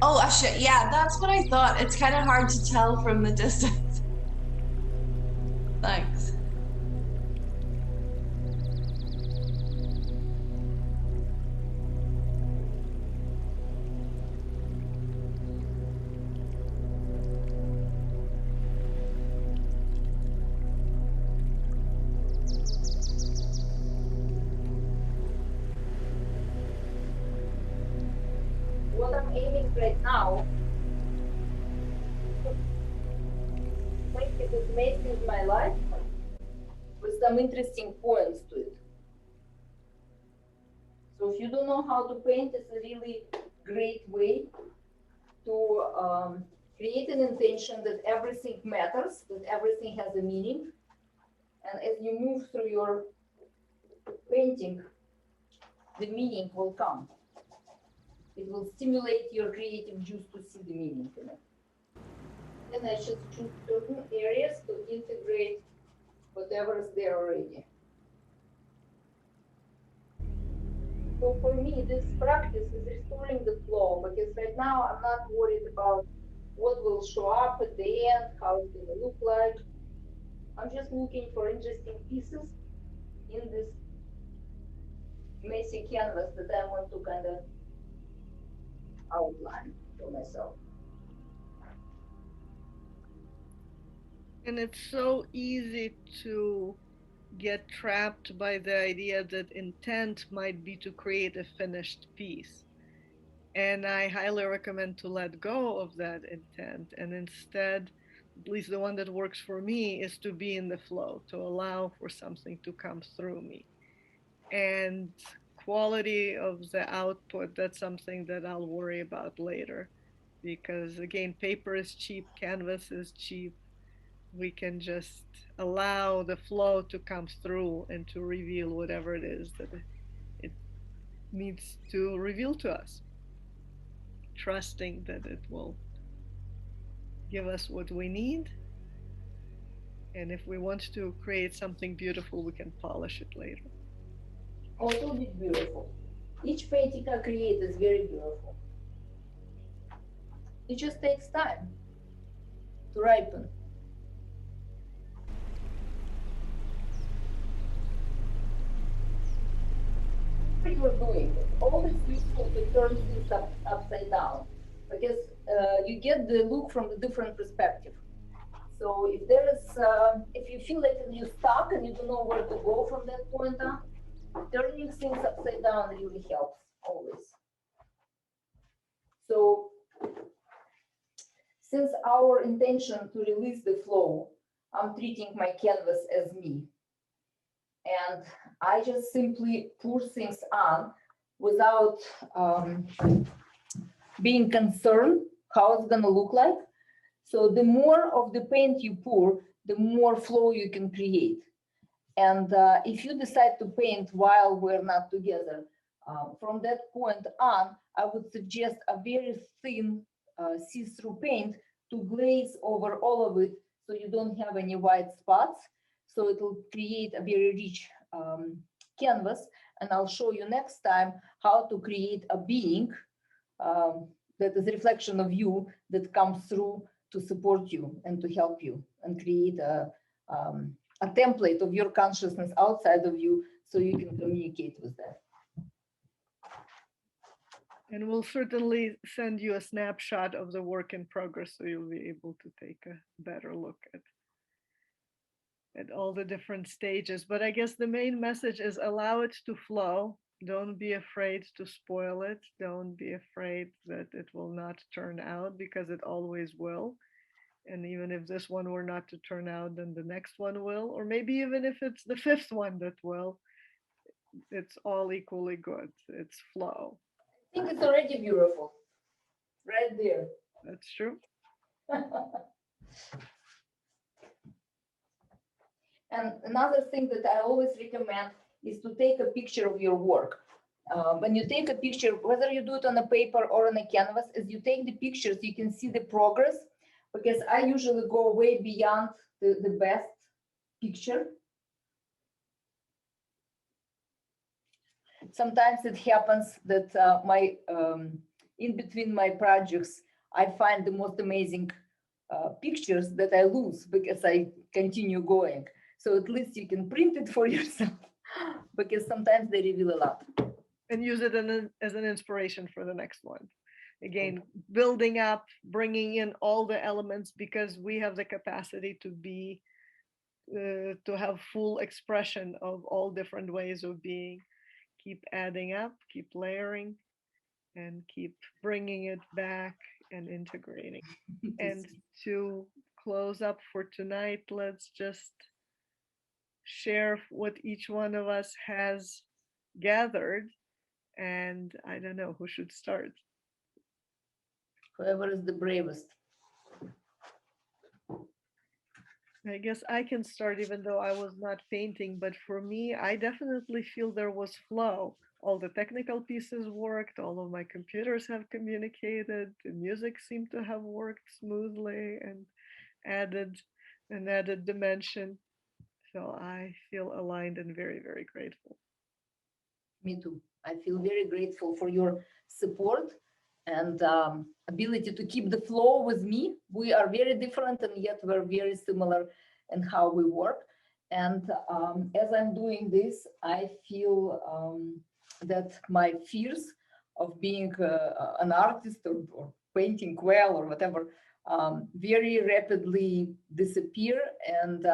[SPEAKER 4] Oh, a shell. Yeah, that's what I thought. It's kind of hard to tell from the distance. Thanks.
[SPEAKER 2] What I'm aiming right now make it amazing my life with some interesting points to it. So if you don't know how to paint, it's a really great way to create an intention that everything matters, that everything has a meaning. And as you move through your painting, the meaning will come. It will stimulate your creative juice to see the meaning in it. And I should choose certain areas to integrate whatever is there already. So for me, this practice is restoring the flow, because right now I'm not worried about what will show up at the end, how it's going to look like. I'm just looking for interesting pieces in this messy canvas that I want to kind of outline for myself.
[SPEAKER 1] And it's so easy to get trapped by the idea that intent might be to create a finished piece. And I highly recommend to let go of that intent and instead, at least the one that works for me, is to be in the flow, to allow for something to come through me. And quality of the output, that's something that I'll worry about later. Because again, paper is cheap, canvas is cheap. We can just allow the flow to come through and to reveal whatever it is that it needs to reveal to us, trusting that it will give us what we need. And if we want to create something beautiful, we can polish it later.
[SPEAKER 2] Oh, it will be beautiful. Each painting I create is very beautiful. It just takes time to ripen. You are doing it. Always useful to turn things upside down, because you get the look from a different perspective. So if there is, if you feel like you're stuck and you don't know where to go from that point on, turning things upside down really helps always. So since our intention to release the flow, I'm treating my canvas as me. And I just simply pour things on without being concerned how it's gonna look like. So the more of the paint you pour, the more flow you can create. And if you decide to paint while we're not together, from that point on, I would suggest a very thin see-through paint to glaze over all of it so you don't have any white spots. So it will create a very rich canvas. And I'll show you next time how to create a being that is a reflection of you that comes through to support you and to help you and create a template of your consciousness outside of you so you can communicate with that.
[SPEAKER 1] And we'll certainly send you a snapshot of the work in progress so you'll be able to take a better look at all the different stages. But I guess the main message is allow it to flow. Don't be afraid to spoil it. Don't be afraid that it will not turn out, because it always will. And even if this one were not to turn out, then the next one will. Or maybe even if it's the fifth one that will, it's all equally good. It's flow.
[SPEAKER 2] I think it's already beautiful, right there.
[SPEAKER 1] That's true.
[SPEAKER 2] And another thing that I always recommend is to take a picture of your work. When you take a picture, whether you do it on a paper or on a canvas, as you take the pictures, you can see the progress, because I usually go way beyond the best picture. sometimes it happens that in between my projects, I find the most amazing pictures that I lose because I continue going. So at least you can print it for yourself because sometimes they reveal a lot.
[SPEAKER 1] And use it as an inspiration for the next one. Again, building up, bringing in all the elements because we have the capacity to be, to have full expression of all different ways of being. Keep adding up, keep layering, and keep bringing it back and integrating. And to close up for tonight, let's just share what each one of us has gathered. And I don't know who should start.
[SPEAKER 2] Whoever is the bravest.
[SPEAKER 1] I guess I can start even though I was not painting, but for me, I definitely feel there was flow. All the technical pieces worked, all of my computers have communicated, the music seemed to have worked smoothly and added an added dimension. So I feel aligned and very, very grateful.
[SPEAKER 2] Me too. I feel very grateful for your support and ability to keep the flow with me. We are very different and yet we're very similar in how we work. And as I'm doing this, I feel that my fears of being an artist or painting well or whatever very rapidly disappear. And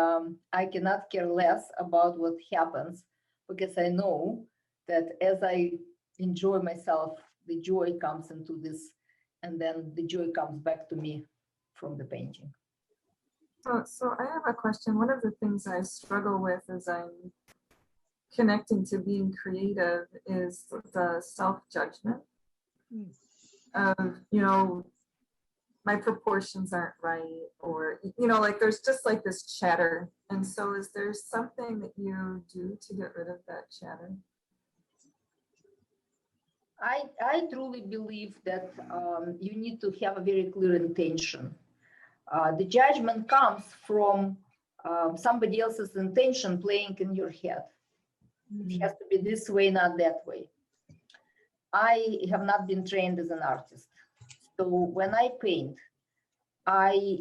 [SPEAKER 2] I cannot care less about what happens because I know that as I enjoy myself, the joy comes into this, and then the joy comes back to me from the painting.
[SPEAKER 5] So I have a question. One of the things I struggle with as I'm connecting to being creative is the self-judgment of, you know, my proportions aren't right, or, you know, like there's just like this chatter. And so is there something that you do to get rid of that chatter?
[SPEAKER 2] I truly believe that you need to have a very clear intention. The judgment comes from somebody else's intention playing in your head. It has to be this way, not that way. I have not been trained as an artist. So when I paint, I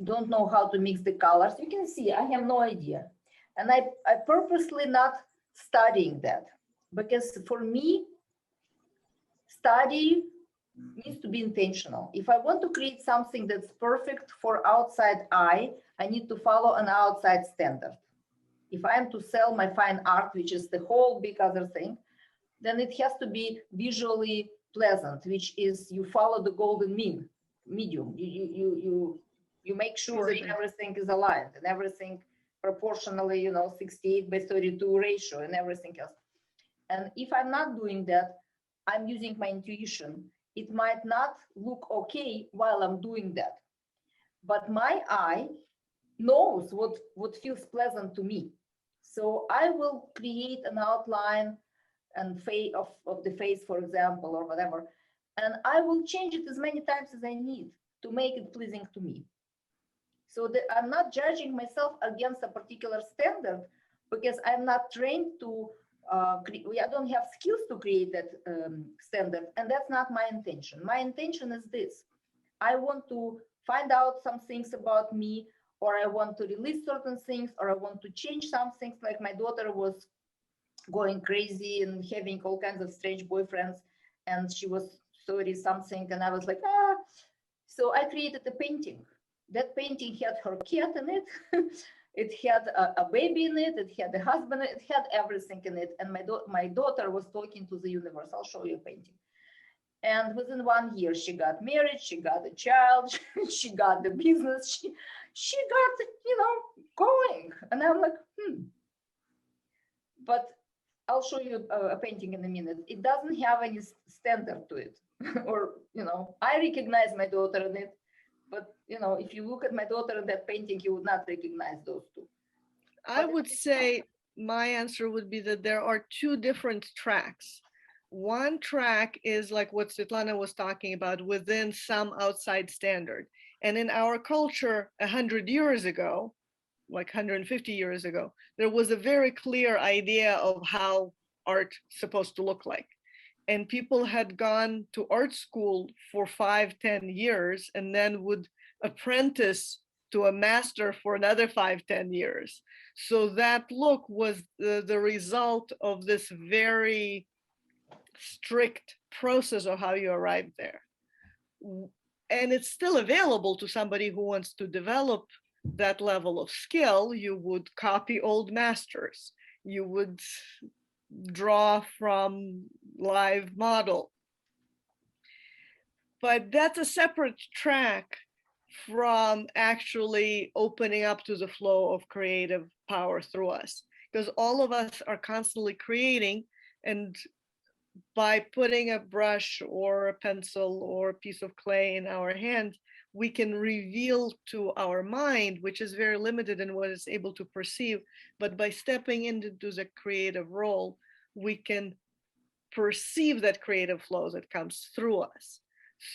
[SPEAKER 2] don't know how to mix the colors. You can see I have no idea. And I purposely not studying that because for me, study needs to be intentional. If I want to create something that's perfect for outside eye, I need to follow an outside standard. If I am to sell my fine art, which is the whole big other thing, then it has to be visually pleasant, which is you follow the golden medium. You make sure that everything is aligned and everything proportionally, you know, 68:32 ratio and everything else. And if I'm not doing that, I'm using my intuition. It might not look okay while I'm doing that, but my eye knows what feels pleasant to me. So I will create an outline and face of the face, for example, or whatever, and I will change it as many times as I need to make it pleasing to me. So that I'm not judging myself against a particular standard because I'm not trained to I don't have skills to create that standard, and that's not my intention. My intention is this: I want to find out some things about me, or I want to release certain things, or I want to change some things. Like my daughter was going crazy and having all kinds of strange boyfriends, and she was 30 something, and I was like, ah. So I created a painting. That painting had her cat in it. It had a baby in it. It had a husband. It had everything in it. And my daughter was talking to the universe. I'll show you a painting. And within 1 year, she got married. She got a child. She got the business. She got, you know, going. And I'm like, But I'll show you a painting in a minute. It doesn't have any standard to it. Or, you know, I recognize my daughter in it. But, you know, if you look at my daughter in that painting, you would not recognize those two.
[SPEAKER 1] I would say my answer would be that there are two different tracks. One track is like what Svetlana was talking about, within some outside standard. And in our culture 100 years ago, like 150 years ago, there was a very clear idea of how art supposed to look like. And people had gone to art school for 5-10 years and then would apprentice to a master for another 5-10 years. So that look was the result of this very strict process of how you arrive there. And it's still available to somebody who wants to develop that level of skill. You would copy old masters. You would draw from live model. But that's a separate track from actually opening up to the flow of creative power through us, because all of us are constantly creating, and by putting a brush or a pencil or a piece of clay in our hand, we can reveal to our mind, which is very limited in what it's able to perceive, but by stepping into the creative role, we can perceive that creative flow that comes through us.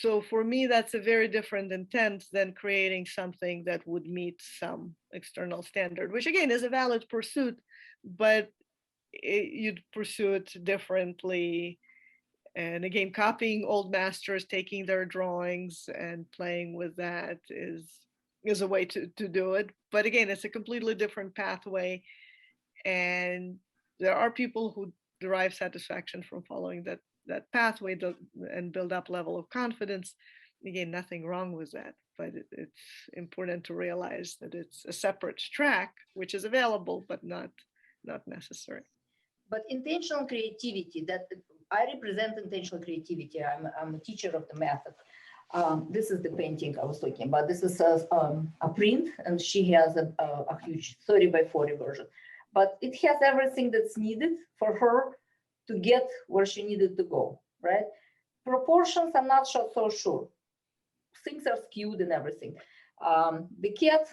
[SPEAKER 1] So for me, that's a very different intent than creating something that would meet some external standard, which again is a valid pursuit, but you'd pursue it differently. And again, copying old masters, taking their drawings and playing with that is a way to do it. But again, it's a completely different pathway. And there are people who derive satisfaction from following that pathway and build up level of confidence. Again, nothing wrong with that, but it's important to realize that it's a separate track, which is available, but not necessary.
[SPEAKER 2] But intentional creativity, that I represent intentional creativity. I'm a teacher of the method. This is the painting I was talking about. This is a print, and she has a huge 30 by 40 version. But it has everything that's needed for her to get where she needed to go, right? Proportions, I'm not so sure. Things are skewed and everything. The cat,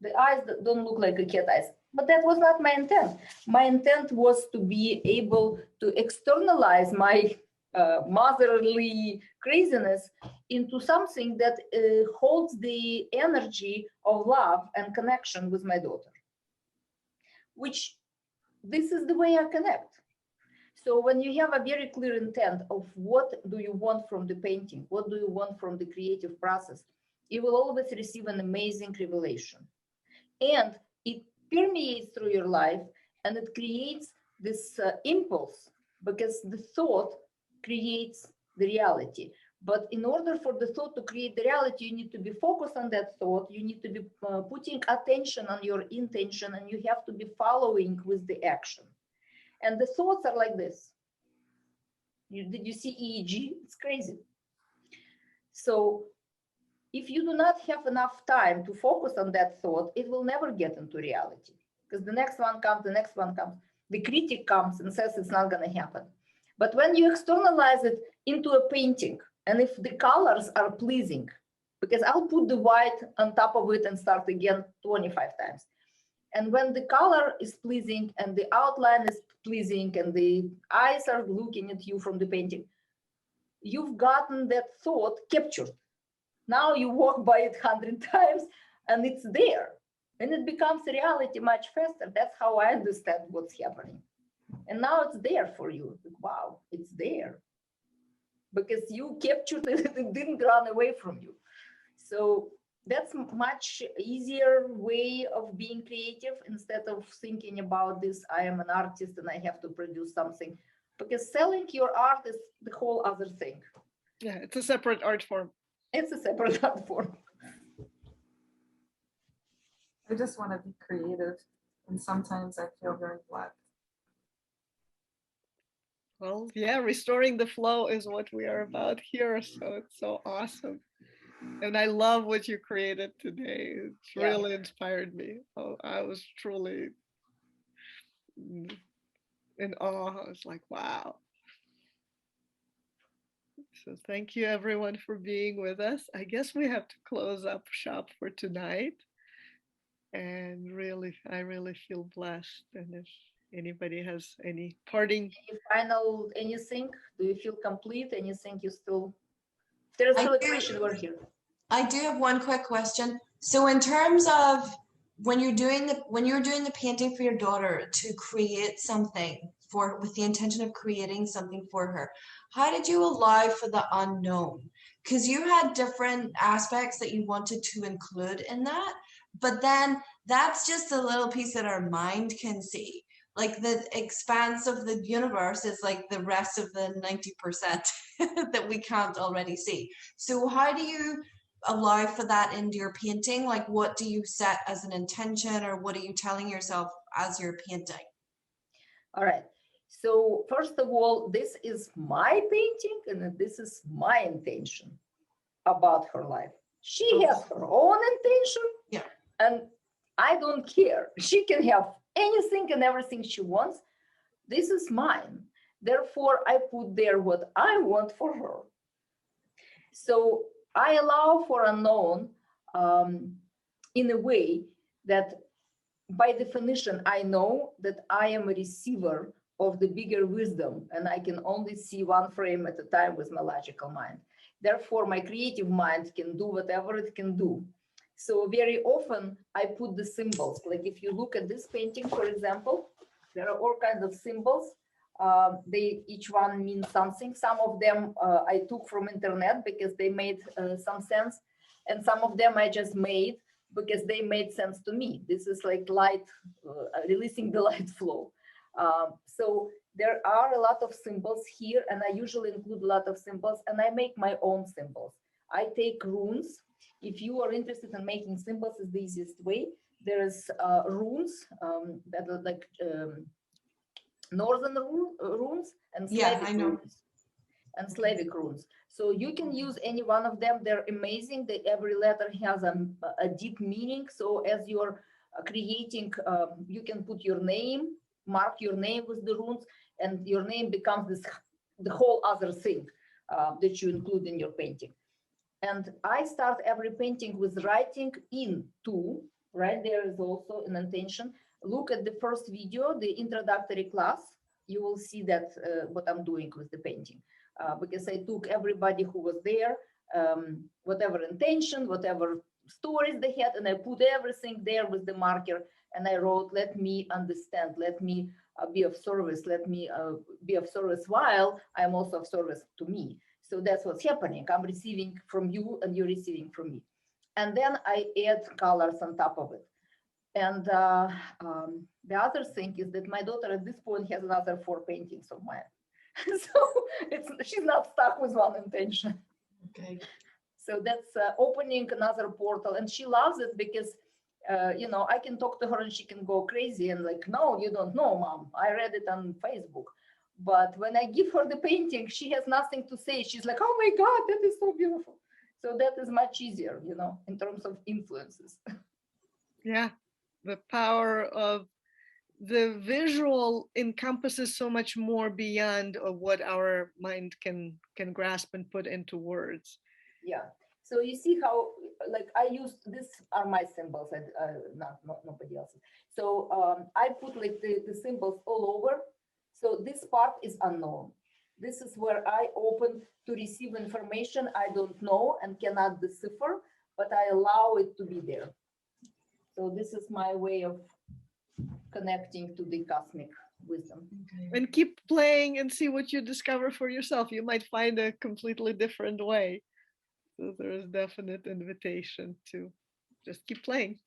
[SPEAKER 2] the eyes don't look like a cat eyes, but that was not my intent. My intent was to be able to externalize my motherly craziness into something that holds the energy of love and connection with my daughter, which this is the way I connect. So when you have a very clear intent of what do you want from the painting, what do you want from the creative process, you will always receive an amazing revelation. And it permeates through your life, and it creates this impulse, because the thought creates the reality. But in order for the thought to create the reality, you need to be focused on that thought. You need to be putting attention on your intention, and you have to be following with the action. And the thoughts are like this. Did you see EEG? It's crazy. So if you do not have enough time to focus on that thought, it will never get into reality, because the next one comes, the next one comes. The critic comes and says it's not going to happen. But when you externalize it into a painting, and if the colors are pleasing, because I'll put the white on top of it and start again 25 times. And when the color is pleasing and the outline is pleasing and the eyes are looking at you from the painting, you've gotten that thought captured. Now you walk by it 100 times and it's there. And it becomes reality much faster. That's how I understand what's happening. And now it's there for you. Wow, it's there. Because you captured it, it didn't run away from you. So that's much easier way of being creative, instead of thinking about this, I am an artist and I have to produce something. Because selling your art is the whole other thing.
[SPEAKER 1] Yeah, it's a separate art form.
[SPEAKER 2] It's a separate art form.
[SPEAKER 5] I just want to be creative, and sometimes I feel very blocked.
[SPEAKER 1] Well, yeah, restoring the flow is what we are about here. So it's so awesome. And I love what you created today. It's really inspired me. Oh, I was truly in awe. I was like, wow. So thank you everyone for being with us. I guess we have to close up shop for tonight. And really, I really feel blessed. And if anybody has any parting.
[SPEAKER 2] Any final, anything? Do you feel complete? Anything you still, there's still a question, we're here.
[SPEAKER 4] I do have one quick question. So in terms of when you're doing the painting for your daughter to create something for with the intention of creating something for her. How did you allow for the unknown? Because you had different aspects that you wanted to include in that, but then that's just a little piece that our mind can see. Like the expanse of the universe is like the rest of the 90% that we can't already see. So how do you allow for that into your painting? Like what do you set as an intention, or what are you telling yourself as you're painting?
[SPEAKER 2] All right. So first of all, this is my painting and this is my intention about her life. She has her own intention.
[SPEAKER 4] Yeah.
[SPEAKER 2] And I don't care. She can have anything and everything she wants. This is mine. Therefore, I put there what I want for her. So I allow for unknown in a way that by definition, I know that I am a receiver of the bigger wisdom, and I can only see one frame at a time with my logical mind. Therefore, my creative mind can do whatever it can do. So very often I put the symbols, like if you look at this painting, for example, there are all kinds of symbols. Each one means something. Some of them I took from internet because they made some sense, and some of them I just made because they made sense to me. This is like light, releasing the light flow. So there are a lot of symbols here, and I usually include a lot of symbols, and I make my own symbols. I take runes. If you are interested in making symbols, is the easiest way. There's runes that are like northern runes and Slavic runes. And Slavic runes. So you can use any one of them. They're amazing. Every letter has a deep meaning. So as you're creating, you can put your name, mark your name with the runes, and your name becomes the whole other thing that you include in your painting. And I start every painting with writing into, right? There is also an intention. Look at the first video, the introductory class. You will see that what I'm doing with the painting. Because I took everybody who was there, whatever intention, whatever stories they had, and I put everything there with the marker, and I wrote, let me understand, let me be of service, let me be of service while I'm also of service to me. So that's what's happening. I'm receiving from you and you're receiving from me. And then I add colors on top of it. And the other thing is that my daughter at this point has another 4 paintings of mine. So she's not stuck with one intention.
[SPEAKER 4] Okay.
[SPEAKER 2] So that's opening another portal, and she loves it because you know, I can talk to her and she can go crazy and like, no, you don't know, Mom, I read it on Facebook. But when I give her the painting, she has nothing to say. She's like, oh my God, that is so beautiful. So that is much easier, you know, in terms of influences.
[SPEAKER 1] Yeah, the power of the visual encompasses so much more beyond of what our mind can grasp and put into words.
[SPEAKER 2] Yeah. So you see how, like, I use, these are my symbols and not nobody else's. So I put like the symbols all over. So this part is unknown. This is where I open to receive information I don't know and cannot decipher, but I allow it to be there. So this is my way of connecting to the cosmic wisdom.
[SPEAKER 1] And keep playing and see what you discover for yourself. You might find a completely different way. So there is definite invitation to just keep playing.